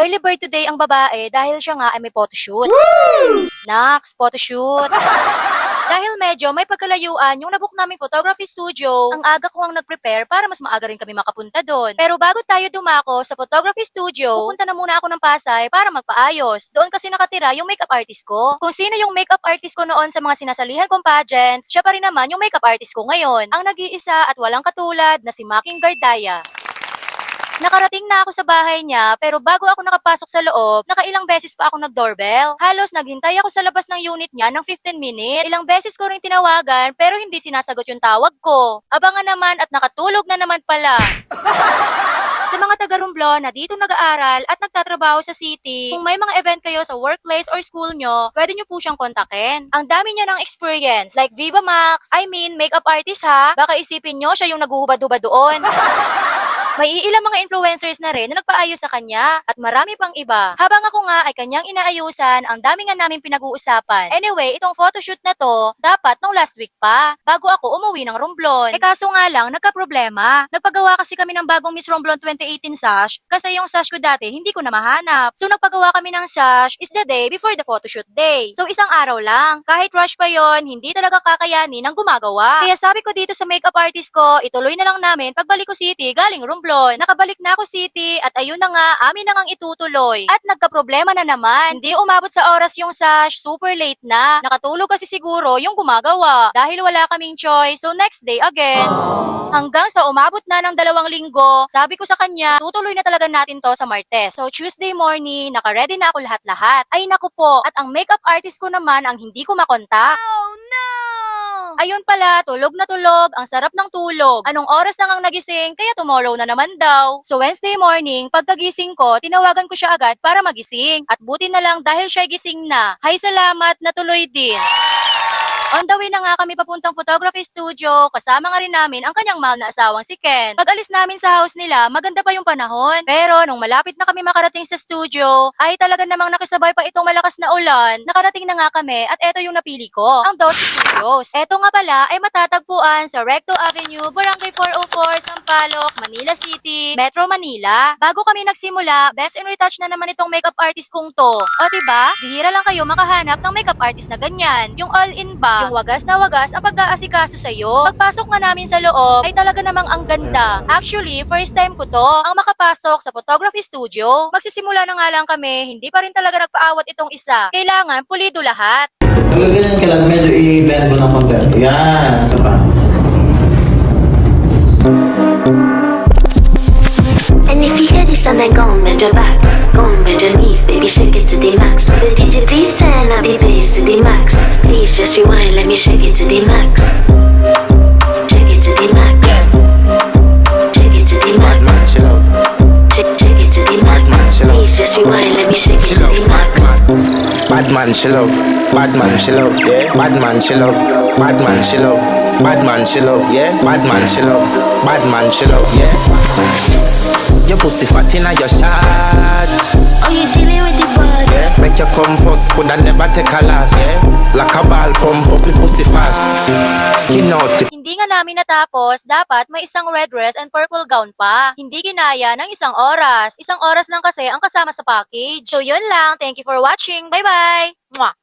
Early bird today ang babae dahil siya nga ay may photoshoot. Naks, photoshoot. Dahil medyo may pagkalayuan yung nabook naming photography studio, ang aga ko ang nag-prepare para mas maaga rin kami makapunta doon. Pero bago tayo dumako sa photography studio, pupunta na muna ako ng Pasay para magpaayos. Doon kasi nakatira yung makeup artist ko. Kung sino yung makeup artist ko noon sa mga sinasalihan kong pageants, siya pa rin naman yung makeup artist ko ngayon. Ang nag-iisa at walang katulad na si Making Gardaya. Nakarating na ako sa bahay niya, pero bago ako nakapasok sa loob, nakailang beses pa ako nag-doorbell. Halos naghintay ako sa labas ng unit niya ng 15 minutes. Ilang beses ko rin tinawagan, pero hindi sinasagot yung tawag ko. Abangan naman at nakatulog na naman pala. Sa mga taga-Romblon na dito nag-aaral at nagtatrabaho sa city, kung may mga event kayo sa workplace or school nyo, pwede nyo po siyang kontakin. Ang dami niya ng experience, like Viva Max, makeup artist ha, baka isipin nyo siya yung naguhubad-hubad doon. May ilang mga influencers na rin na nagpaayos sa kanya at marami pang iba. Habang ako nga ay kanyang inaayusan, ang dami nga namin pinag-uusapan. Anyway, itong photoshoot na to, dapat nung last week pa, bago ako umuwi ng Romblon. Kaso nga lang, nagka-problema. Nagpagawa kasi kami ng bagong Miss Romblon 2018 sash, kasi yung sash ko dati hindi ko na mahanap. So nagpagawa kami ng sash is the day before the photoshoot day. So isang araw lang. Kahit rush pa yon, hindi talaga kakayanin ng gumagawa. Kaya sabi ko dito sa makeup artist ko, ituloy na lang namin pagbalik ko city galing Romblon. Nakabalik na ako city at ayun na nga, amin na ngang itutuloy. At nagka-problema na naman. Hindi umabot sa oras yung sash, super late na. Nakatulog kasi siguro yung gumagawa dahil wala kaming choice. So next day again. Hanggang sa umabot na ng 2 linggo, sabi ko sa kanya, tutuloy na talaga natin to sa Martes. So Tuesday morning, naka-ready na ako lahat-lahat. Ay naku po, at ang makeup artist ko naman ang hindi ko makontak. Oh no! Ayun pala, tulog na tulog, ang sarap ng tulog. Anong oras na ngang nagising, kaya tomorrow na naman daw. So Wednesday morning, pagkagising ko, tinawagan ko siya agad para magising. At buti na lang dahil siya gising na. Hay salamat, natuloy din. On the way na nga kami papuntang photography studio, kasama nga rin namin ang kanyang mahal na asawang si Ken. Pag alis namin sa house nila, maganda pa yung panahon. Pero nung malapit na kami makarating sa studio, ay talaga namang nakisabay pa itong malakas na ulan. Nakarating na nga kami at eto yung napili ko, ang Dos Studios. Eto nga pala ay matatagpuan sa Recto Avenue, Barangay 404, Sampaloc, Manila City, Metro Manila. Bago kami nagsimula, best in retouch na naman itong makeup artist kong to. O diba, bihira lang kayo makahanap ng makeup artist na ganyan. Yung all-in ba? Yung wagas na wagas ang pag-aasikaso sa'yo. Pagpasok nga namin sa loob, ay talaga namang ang ganda. Actually, first time ko to ang makapasok sa photography studio. Magsisimula na nga lang kami, hindi pa rin talaga nagpaawat itong isa. Kailangan pulido lahat. Ganyan ka lang, medyo i-blend mo ng konti. Yan. Ito pa. And if you hear this song, then go and bend your back. Go and bend your knees, baby, shake it to the max. Will the DJ please turn up the bass to the max? Please just rewind, let me shake it to the max. Shake it to the max. Shake it to the max. Bad man, she love. Shake it to the max. Bad man, she love. Please just rewind, let me shake She it to love. the max. Bad man, she love. Bad man, she love. Yeah. Bad man, she love. Bad man, she love. Bad man, she love. Yeah. Bad man, she love. Bad man, she love. Yeah. Your pussy fat inna your shot. Oh, you dealing with the boss? Yeah. Make you come first, coulda never take a last. Yeah. Like a ball pump up your pussy fast. Skin out the Hindi nga namin natapos, dapat may isang red dress and purple gown pa. Hindi ginaya ng isang oras. Isang oras lang kasi ang kasama sa package. So yun lang, thank you for watching. Bye-bye! Mwah!